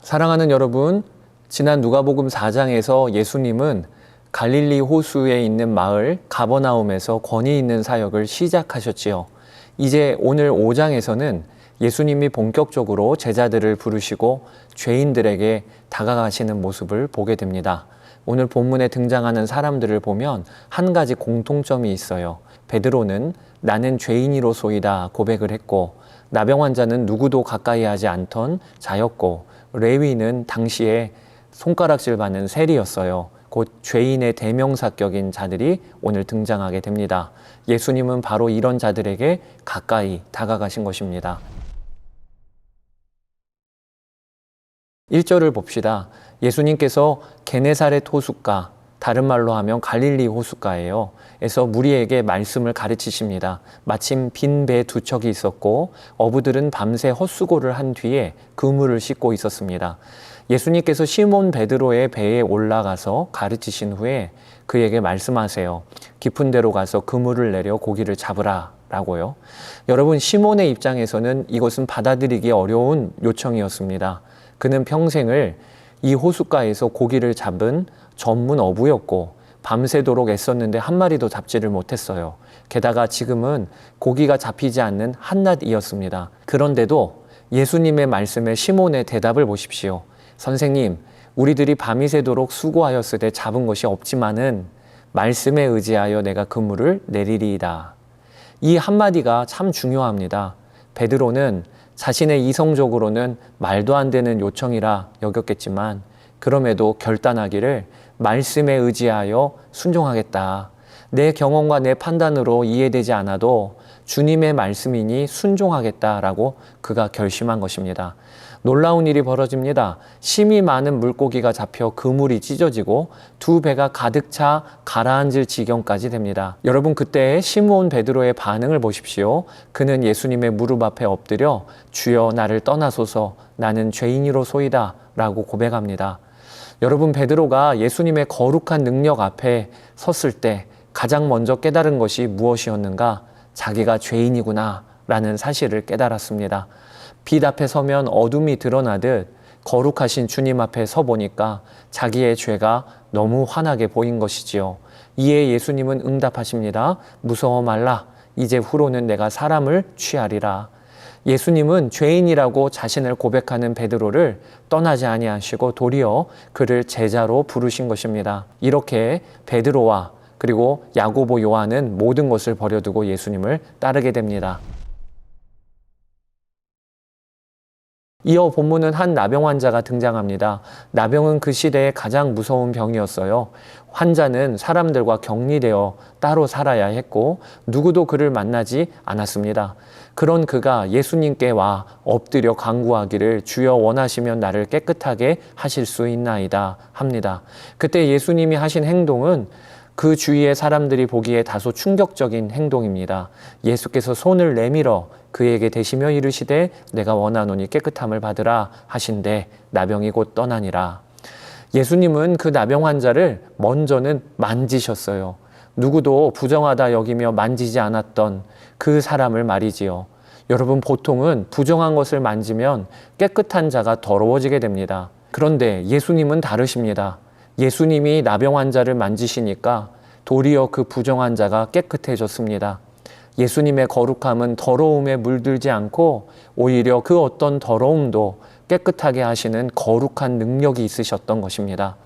사랑하는 여러분, 지난 누가복음 4장에서 예수님은 갈릴리 호수에 있는 마을 가버나움에서 권위 있는 사역을 시작하셨지요. 이제 오늘 5장에서는 예수님이 본격적으로 제자들을 부르시고 죄인들에게 다가가시는 모습을 보게 됩니다. 오늘 본문에 등장하는 사람들을 보면 한 가지 공통점이 있어요. 베드로는 나는 죄인이로소이다 고백을 했고, 나병 환자는 누구도 가까이 하지 않던 자였고, 레위는 당시에 손가락질 받는 세리였어요. 곧 죄인의 대명사격인 자들이 오늘 등장하게 됩니다. 예수님은 바로 이런 자들에게 가까이 다가가신 것입니다. 1절을 봅시다. 예수님께서 게네사렛 호숫가, 다른 말로 하면 갈릴리 호숫가예요. 에서 무리에게 말씀을 가르치십니다. 마침 빈 배 2척이 있었고 어부들은 밤새 헛수고를 한 뒤에 그물을 씻고 있었습니다. 예수님께서 시몬 베드로의 배에 올라가서 가르치신 후에 그에게 말씀하세요. 깊은 데로 가서 그물을 내려 고기를 잡으라 라고요. 여러분, 시몬의 입장에서는 이것은 받아들이기 어려운 요청이었습니다. 그는 평생을 이 호숫가에서 고기를 잡은 전문 어부였고 밤새도록 애썼는데 한 마리도 잡지를 못했어요. 게다가 지금은 고기가 잡히지 않는 한낮이었습니다. 그런데도 예수님의 말씀에 시몬의 대답을 보십시오. 선생님, 우리들이 밤이 새도록 수고하였으되 잡은 것이 없지만은 말씀에 의지하여 내가 그물을 내리리이다. 이 한마디가 참 중요합니다. 베드로는 자신의 이성적으로는 말도 안 되는 요청이라 여겼겠지만 그럼에도 결단하기를 말씀에 의지하여 순종하겠다. 내 경험과 내 판단으로 이해되지 않아도 주님의 말씀이니 순종하겠다라고 그가 결심한 것입니다. 놀라운 일이 벌어집니다. 심이 많은 물고기가 잡혀 그물이 찢어지고 2배가 가득 차 가라앉을 지경까지 됩니다. 여러분, 그때 시몬 베드로의 반응을 보십시오. 그는 예수님의 무릎 앞에 엎드려 주여 나를 떠나소서 나는 죄인이로소이다 라고 고백합니다. 여러분, 베드로가 예수님의 거룩한 능력 앞에 섰을 때 가장 먼저 깨달은 것이 무엇이었는가? 자기가 죄인이구나 라는 사실을 깨달았습니다. 빛 앞에 서면 어둠이 드러나듯 거룩하신 주님 앞에 서 보니까 자기의 죄가 너무 환하게 보인 것이지요. 이에 예수님은 응답하십니다. 무서워 말라. 이제 후로는 내가 사람을 취하리라. 예수님은 죄인이라고 자신을 고백하는 베드로를 떠나지 아니하시고 도리어 그를 제자로 부르신 것입니다. 이렇게 베드로와 그리고 야고보, 요한은 모든 것을 버려두고 예수님을 따르게 됩니다. 이어 본문은 한 나병 환자가 등장합니다. 나병은 그 시대의 가장 무서운 병이었어요. 환자는 사람들과 격리되어 따로 살아야 했고 누구도 그를 만나지 않았습니다. 그런 그가 예수님께 와 엎드려 간구하기를 주여 원하시면 나를 깨끗하게 하실 수 있나이다 합니다. 그때 예수님이 하신 행동은 그 주위의 사람들이 보기에 다소 충격적인 행동입니다. 예수께서 손을 내밀어 그에게 대시며 이르시되 내가 원하노니 깨끗함을 받으라 하신대 나병이 곧 떠나니라. 예수님은 그 나병 환자를 먼저는 만지셨어요. 누구도 부정하다 여기며 만지지 않았던 그 사람을 말이지요. 여러분, 보통은 부정한 것을 만지면 깨끗한 자가 더러워지게 됩니다. 그런데 예수님은 다르십니다. 예수님이 나병 환자를 만지시니까 도리어 그 부정한 자가 깨끗해졌습니다. 예수님의 거룩함은 더러움에 물들지 않고 오히려 그 어떤 더러움도 깨끗하게 하시는 거룩한 능력이 있으셨던 것입니다.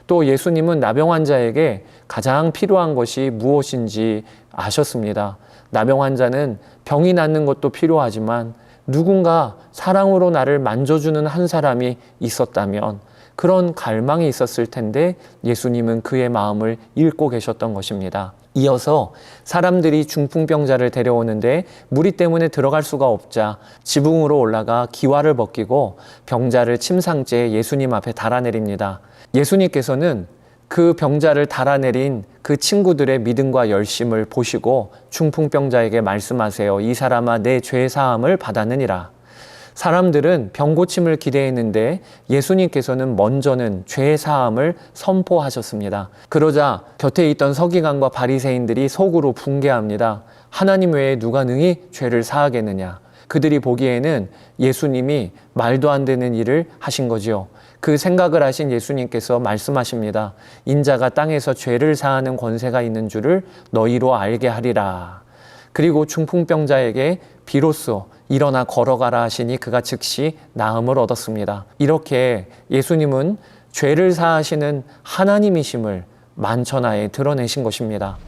또 예수님은 나병 환자에게 가장 필요한 것이 무엇인지 아셨습니다. 나병 환자는 병이 낫는 것도 필요하지만 누군가 사랑으로 나를 만져주는 한 사람이 있었다면 그런 갈망이 있었을 텐데 예수님은 그의 마음을 읽고 계셨던 것입니다. 이어서 사람들이 중풍병자를 데려오는데 무리 때문에 들어갈 수가 없자 지붕으로 올라가 기와를 벗기고 병자를 침상째에 예수님 앞에 달아내립니다. 예수님께서는 그 병자를 달아내린 그 친구들의 믿음과 열심을 보시고 중풍병자에게 말씀하세요. 이 사람아, 내 죄 사함을 받았느니라. 사람들은 병 고침을 기대했는데 예수님께서는 먼저는 죄 사함을 선포하셨습니다. 그러자 곁에 있던 서기관과 바리새인들이 속으로 붕괴합니다. 하나님 외에 누가 능히 죄를 사하겠느냐. 그들이 보기에는 예수님이 말도 안 되는 일을 하신 거지요. 그 생각을 하신 예수님께서 말씀하십니다. 인자가 땅에서 죄를 사하는 권세가 있는 줄을 너희로 알게 하리라. 그리고 중풍병자에게 비로소 일어나 걸어가라 하시니 그가 즉시 나음을 얻었습니다. 이렇게 예수님은 죄를 사하시는 하나님이심을 만천하에 드러내신 것입니다.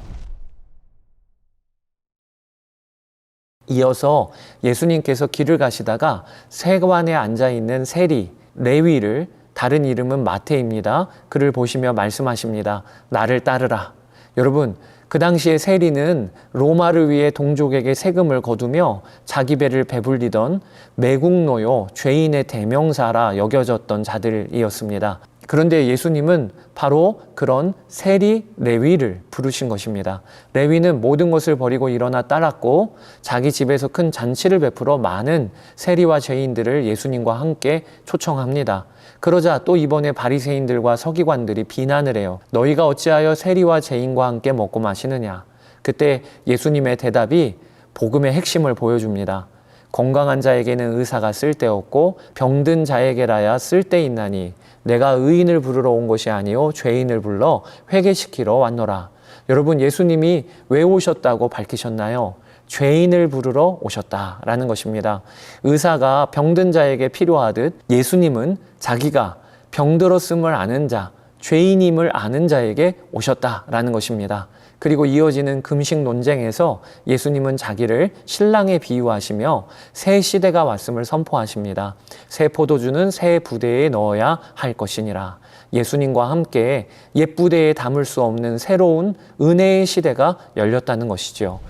이어서 예수님께서 길을 가시다가 세관에 앉아있는 세리, 레위를, 다른 이름은 마태입니다. 그를 보시며 말씀하십니다. 나를 따르라. 여러분, 그 당시에 세리는 로마를 위해 동족에게 세금을 거두며 자기 배를 배불리던 매국노요, 죄인의 대명사라 여겨졌던 자들이었습니다. 그런데 예수님은 바로 그런 세리 레위를 부르신 것입니다. 레위는 모든 것을 버리고 일어나 따랐고 자기 집에서 큰 잔치를 베풀어 많은 세리와 죄인들을 예수님과 함께 초청합니다. 그러자 또 이번에 바리새인들과 서기관들이 비난을 해요. 너희가 어찌하여 세리와 죄인과 함께 먹고 마시느냐. 그때 예수님의 대답이 복음의 핵심을 보여줍니다. 건강한 자에게는 의사가 쓸데없고 병든 자에게라야 쓸데있나니 내가 의인을 부르러 온 것이 아니요 죄인을 불러 회개시키러 왔노라. 여러분, 예수님이 왜 오셨다고 밝히셨나요? 죄인을 부르러 오셨다라는 것입니다. 의사가 병든 자에게 필요하듯 예수님은 자기가 병들었음을 아는 자, 죄인임을 아는 자에게 오셨다라는 것입니다. 그리고 이어지는 금식 논쟁에서 예수님은 자기를 신랑에 비유하시며 새 시대가 왔음을 선포하십니다. 새 포도주는 새 부대에 넣어야 할 것이니라. 예수님과 함께 옛 부대에 담을 수 없는 새로운 은혜의 시대가 열렸다는 것이죠.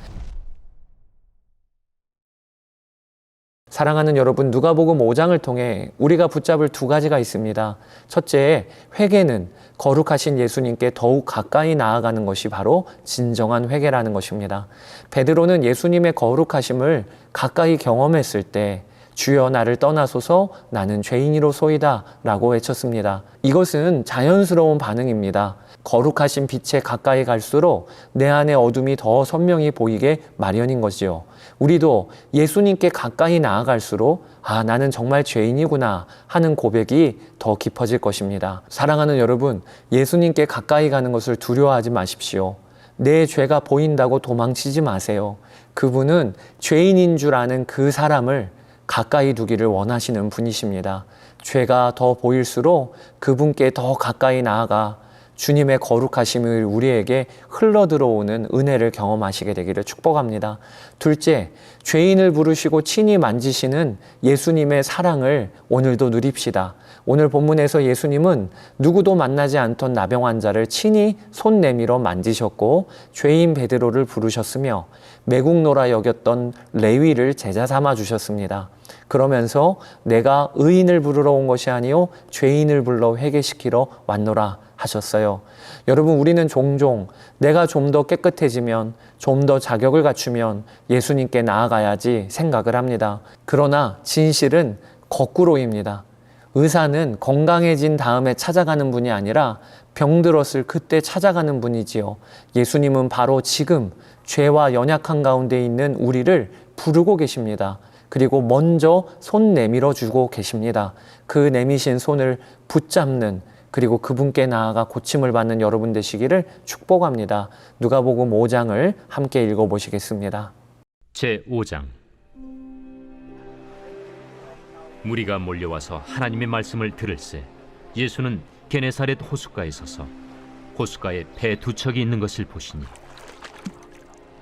사랑하는 여러분, 누가복음 5장을 통해 우리가 붙잡을 두 가지가 있습니다. 첫째, 회개는 거룩하신 예수님께 더욱 가까이 나아가는 것이 바로 진정한 회개라는 것입니다. 베드로는 예수님의 거룩하심을 가까이 경험했을 때 주여 나를 떠나소서 나는 죄인이로소이다 라고 외쳤습니다. 이것은 자연스러운 반응입니다. 거룩하신 빛에 가까이 갈수록 내 안의 어둠이 더 선명히 보이게 마련인 거지요. 우리도 예수님께 가까이 나아갈수록 나는 정말 죄인이구나 하는 고백이 더 깊어질 것입니다. 사랑하는 여러분, 예수님께 가까이 가는 것을 두려워하지 마십시오. 내 죄가 보인다고 도망치지 마세요. 그분은 죄인인 줄 아는 그 사람을 가까이 두기를 원하시는 분이십니다. 죄가 더 보일수록 그분께 더 가까이 나아가 주님의 거룩하심을 우리에게 흘러들어오는 은혜를 경험하시게 되기를 축복합니다. 둘째, 죄인을 부르시고 친히 만지시는 예수님의 사랑을 오늘도 누립시다. 오늘 본문에서 예수님은 누구도 만나지 않던 나병 환자를 친히 손 내밀어 만지셨고 죄인 베드로를 부르셨으며 매국노라 여겼던 레위를 제자 삼아 주셨습니다. 그러면서 내가 의인을 부르러 온 것이 아니요 죄인을 불러 회개시키러 왔노라 하셨어요. 여러분, 우리는 종종 내가 좀 더 깨끗해지면, 좀 더 자격을 갖추면 예수님께 나아가야지 생각을 합니다. 그러나 진실은 거꾸로입니다. 의사는 건강해진 다음에 찾아가는 분이 아니라 병들었을 그때 찾아가는 분이지요. 예수님은 바로 지금 죄와 연약한 가운데 있는 우리를 부르고 계십니다. 그리고 먼저 손 내밀어 주고 계십니다. 그 내미신 손을 붙잡는, 그리고 그분께 나아가 고침을 받는 여러분 되시기를 축복합니다. 누가복음 5장을 함께 읽어보시겠습니다. 제5장. 무리가 몰려와서 하나님의 말씀을 들을새 예수는 게네사렛 호숫가에 서서 호숫가에 배 두 척이 있는 것을 보시니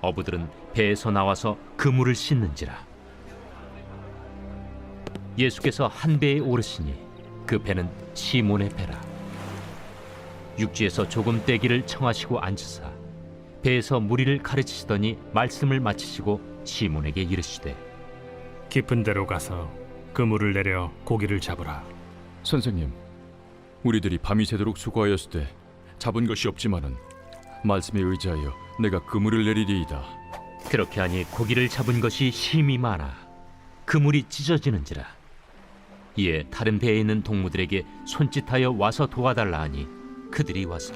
어부들은 배에서 나와서 그물을 씻는지라. 예수께서 한 배에 오르시니 그 배는 시몬의 배라. 육지에서 조금 떼기를 청하시고 앉으사 배에서 무리를 가르치시더니 말씀을 마치시고 시몬에게 이르시되 깊은 데로 가서 그물을 내려 고기를 잡으라. 선생님, 우리들이 밤이 새도록 수고하였을 때 잡은 것이 없지만은 말씀에 의지하여 내가 그물을 내리리이다. 그렇게 하니 고기를 잡은 것이 심히 많아 그물이 찢어지는지라. 이에 다른 배에 있는 동무들에게 손짓하여 와서 도와달라 하니 그들이 와서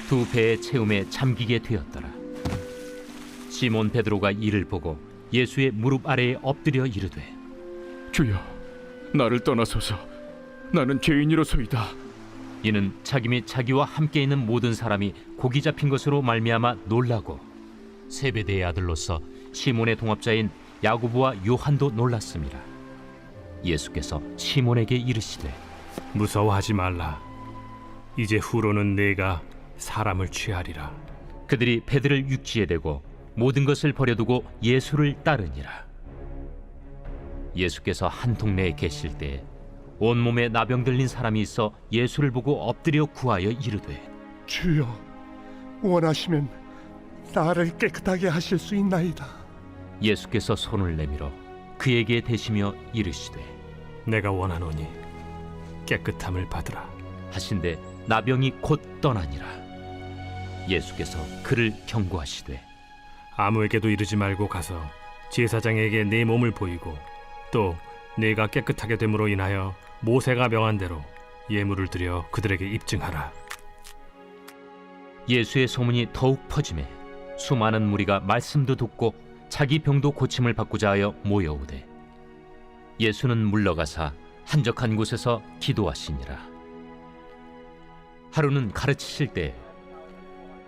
두 배의 채움에 잠기게 되었더라. 시몬 베드로가 이를 보고 예수의 무릎 아래에 엎드려 이르되 주여, 나를 떠나소서. 나는 죄인이로소이다. 이는 자기 및 자기와 함께 있는 모든 사람이 고기 잡힌 것으로 말미암아 놀라고 세베대의 아들로서 시몬의 동업자인 야고보와 요한도 놀랐습니다. 예수께서 시몬에게 이르시되 무서워하지 말라. 이제 후로는 내가 사람을 취하리라. 그들이 배들을 육지에 대고 모든 것을 버려두고 예수를 따르니라. 예수께서 한 동네에 계실 때 온몸에 나병 들린 사람이 있어 예수를 보고 엎드려 구하여 이르되 주여, 원하시면 나를 깨끗하게 하실 수 있나이다. 예수께서 손을 내밀어 그에게 대시며 이르시되 내가 원하노니 깨끗함을 받으라. 하신데 나병이 곧 떠나니라. 예수께서 그를 경고하시되 아무에게도 이르지 말고 가서 제사장에게 내 몸을 보이고 또 내가 깨끗하게 됨으로 인하여 모세가 명한 대로 예물을 드려 그들에게 입증하라. 예수의 소문이 더욱 퍼지매 수많은 무리가 말씀도 듣고 자기 병도 고침을 받고자 하여 모여오되 예수는 물러가사 한적한 곳에서 기도하시니라. 하루는 가르치실 때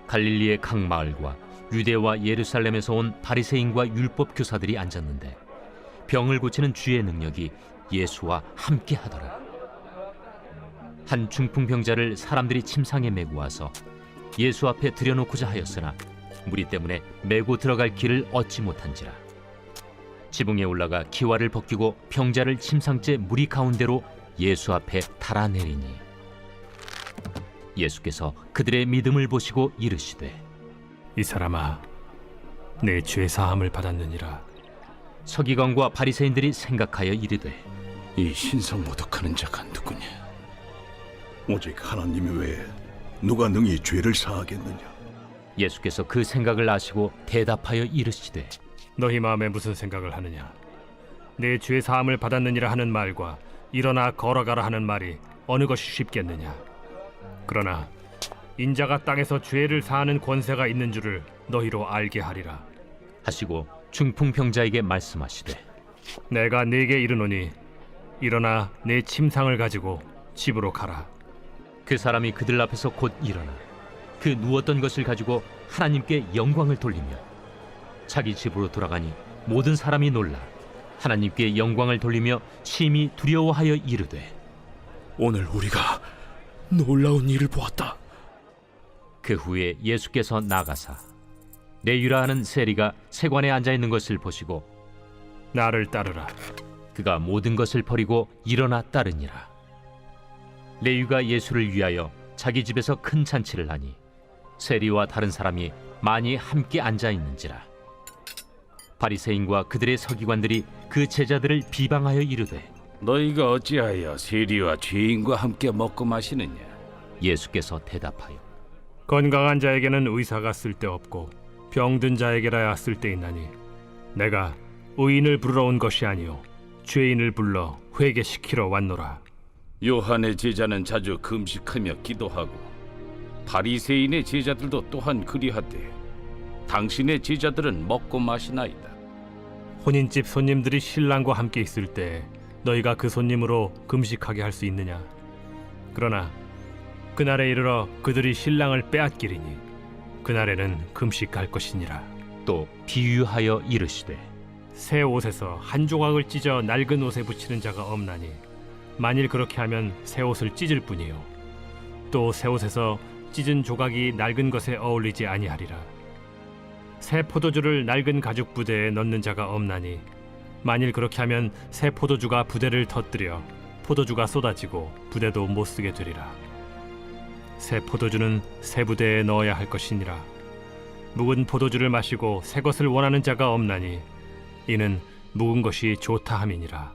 갈릴리의 각 마을과 유대와 예루살렘에서 온 바리새인과 율법 교사들이 앉았는데 병을 고치는 주의 능력이 예수와 함께 하더라. 한 중풍병자를 사람들이 침상에 메고 와서 예수 앞에 들여놓고자 하였으나 무리 때문에 메고 들어갈 길을 얻지 못한지라. 지붕에 올라가 기와를 벗기고 병자를 침상째 무리 가운데로 예수 앞에 달아내리니 예수께서 그들의 믿음을 보시고 이르시되 이 사람아, 내 죄 사함을 받았느니라. 서기관과 바리새인들이 생각하여 이르되 이 신성 모독하는 자가 누구냐? 오직 하나님 외에 누가 능히 죄를 사하겠느냐? 예수께서 그 생각을 아시고 대답하여 이르시되 너희 마음에 무슨 생각을 하느냐? 내 죄 사함을 받았느니라 하는 말과 일어나 걸어가라 하는 말이 어느 것이 쉽겠느냐? 그러나 인자가 땅에서 죄를 사하는 권세가 있는 줄을 너희로 알게 하리라. 하시고 중풍병자에게 말씀하시되 내가 네게 이르노니 일어나 내 침상을 가지고 집으로 가라. 그 사람이 그들 앞에서 곧 일어나 그 누웠던 것을 가지고 하나님께 영광을 돌리며 자기 집으로 돌아가니 모든 사람이 놀라 하나님께 영광을 돌리며 심히 두려워하여 이르되 오늘 우리가 놀라운 일을 보았다. 그 후에 예수께서 나가사 레위라 하는 세리가 세관에 앉아 있는 것을 보시고 나를 따르라. 그가 모든 것을 버리고 일어나 따르니라. 레위가 예수를 위하여 자기 집에서 큰 잔치를 하니 세리와 다른 사람이 많이 함께 앉아 있는지라. 바리새인과 그들의 서기관들이 그 제자들을 비방하여 이르되 너희가 어찌하여 세리와 죄인과 함께 먹고 마시느냐? 예수께서 대답하여 건강한 자에게는 의사가 쓸데없고 병든 자에게라야 쓸데있나니 내가 의인을 부르러 온 것이 아니요 죄인을 불러 회개시키러 왔노라. 요한의 제자는 자주 금식하며 기도하고 바리새인의 제자들도 또한 그리하되 당신의 제자들은 먹고 마시나이다. 혼인집 손님들이 신랑과 함께 있을 때 너희가 그 손님으로 금식하게 할 수 있느냐? 그러나 그날에 이르러 그들이 신랑을 빼앗기리니 그날에는 금식할 것이니라. 또 비유하여 이르시되 새 옷에서 한 조각을 찢어 낡은 옷에 붙이는 자가 없나니 만일 그렇게 하면 새 옷을 찢을 뿐이요 또 새 옷에서 찢은 조각이 낡은 것에 어울리지 아니하리라. 새 포도주를 낡은 가죽 부대에 넣는 자가 없나니 만일 그렇게 하면 새 포도주가 부대를 터뜨려 포도주가 쏟아지고 부대도 못 쓰게 되리라. 새 포도주는 새 부대에 넣어야 할 것이니라. 묵은 포도주를 마시고 새 것을 원하는 자가 없나니 이는 묵은 것이 좋다 함이니라.